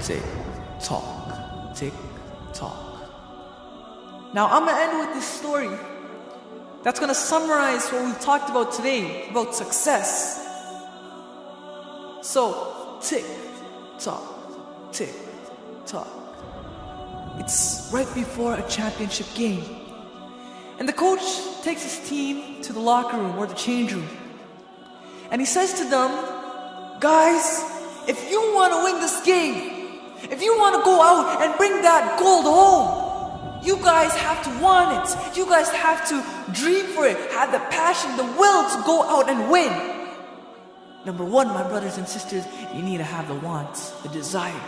tick, tock, tick, tock. Now I'm gonna end with this story that's gonna summarize what we've talked about today, about success. So, tick, tock, tick, tock. It's right before a championship game. And the coach takes his team to the locker room or the change room. And he says to them, guys, if you want to win this game, if you want to go out and bring that gold home, you guys have to want it. You guys have to dream for it, have the passion, the will to go out and win. Number one, my brothers and sisters, you need to have the want, the desire.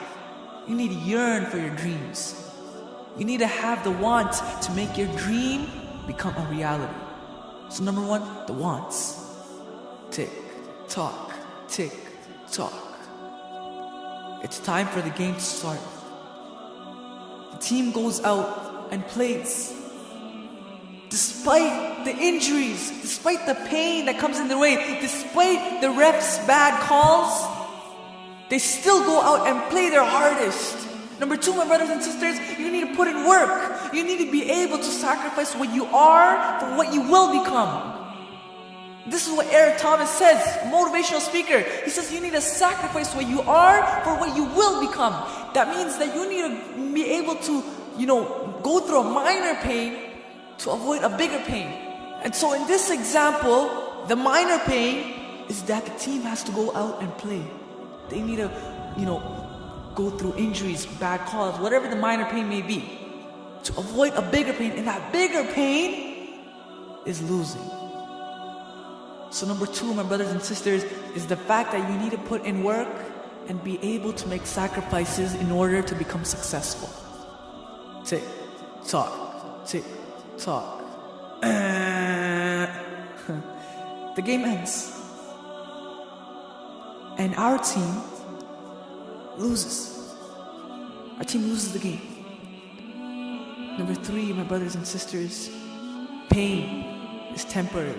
You need to yearn for your dreams. You need to have the want to make your dream become a reality. So number one, the wants. Tick, tock, tick, tock. It's time for the game to start. The team goes out and plays. Despite the injuries, despite the pain that comes in their way, despite the refs' bad calls, they still go out and play their hardest. Number two, my brothers and sisters, you need to put in work. You need to be able to sacrifice what you are for what you will become. This is what Eric Thomas says, a motivational speaker. He says you need to sacrifice what you are for what you will become. That means that you need to be able to, go through a minor pain to avoid a bigger pain. And so in this example, the minor pain is that the team has to go out and play. They need to, go through injuries, bad calls, whatever the minor pain may be, to avoid a bigger pain. And that bigger pain is losing. So number two, my brothers and sisters, is the fact that you need to put in work and be able to make sacrifices in order to become successful. Tick, tock, tick, tock. The game ends. And our team loses. Our team loses the game. Number three, my brothers and sisters, pain is temporary.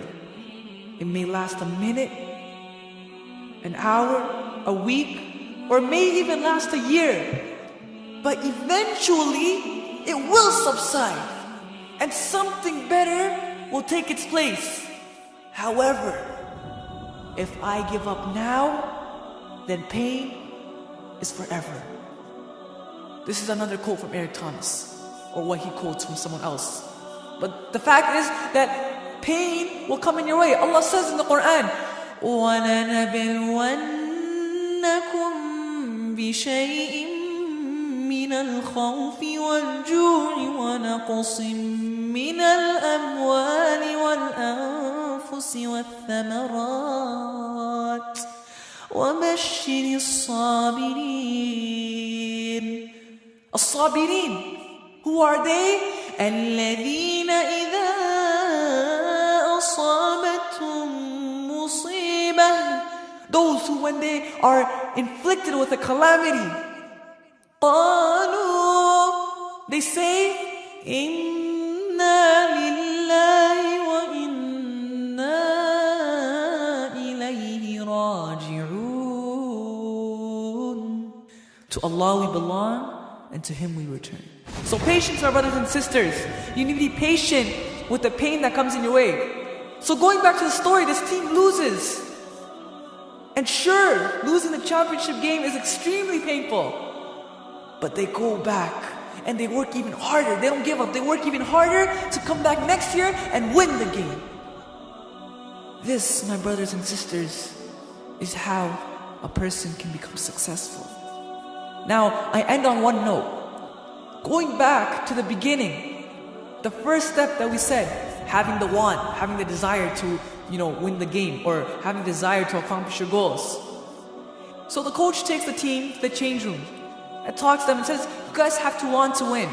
It may last a minute, an hour, a week, or may even last a year. But eventually, it will subside, and something better will take its place. However, if I give up now, then pain is forever. This is another quote from Eric Thomas, or what he quotes from someone else. But the fact is that pain will come in your way. Allah says in the Quran, وَلَنَبْلُوَنَّكُمْ بِشَيْءٍ مِّنَ الْخَوْفِ وَالْجُوعِ وَنَقْصٍ مِّنَ الْأَمْوَالِ وَالْأَنفُسِ وَالثَّمَرَاتِ وَبَشِّرِ الصَّابِرِينَ. الصابرين, who are they? الَّذِينَ إِذَا أَصَابَتْهُمْ مُصِيبَةٌ, those who when they are inflicted with a calamity, قَالُوا, they say, إِنَّا لِلَّهِ وَإِنَّا إِلَيْهِ رَاجِعُونَ. To Allah we belong, and to Him we return. So patience, our brothers and sisters. You need to be patient with the pain that comes in your way. So going back to the story, this team loses. And sure, losing the championship game is extremely painful. But they go back and they work even harder. They don't give up. They work even harder to come back next year and win the game. This, my brothers and sisters, is how a person can become successful. Now, I end on one note. Going back to the beginning, the first step that we said, having the want, having the desire to, win the game, or having the desire to accomplish your goals. So the coach takes the team to the change room and talks to them and says, you guys have to want to win.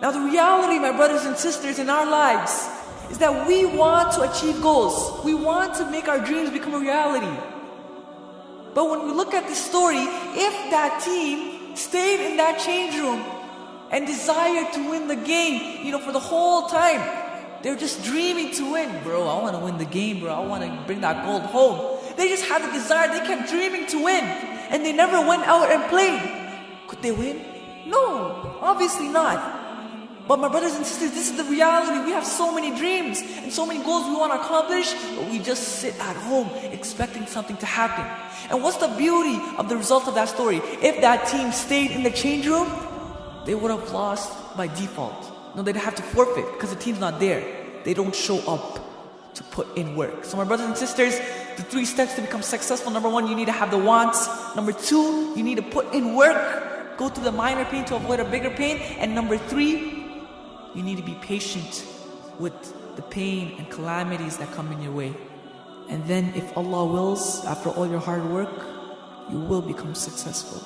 Now the reality, my brothers and sisters, in our lives is that we want to achieve goals. We want to make our dreams become a reality. But when we look at this story, if that team stayed in that change room and desired to win the game, for the whole time, they're just dreaming to win. Bro, I want to win the game, bro. I want to bring that gold home. They just had the desire. They kept dreaming to win. And they never went out and played. Could they win? No, obviously not. But my brothers and sisters, this is the reality. We have so many dreams and so many goals we want to accomplish, but we just sit at home expecting something to happen. And what's the beauty of the result of that story? If that team stayed in the change room, they would have lost by default. No, they'd have to forfeit because the team's not there. They don't show up to put in work. So my brothers and sisters, the 3 steps to become successful. Number 1, you need to have the wants. Number 2, you need to put in work. Go through the minor pain to avoid a bigger pain. And number 3, you need to be patient with the pain and calamities that come in your way. And then if Allah wills, after all your hard work, you will become successful.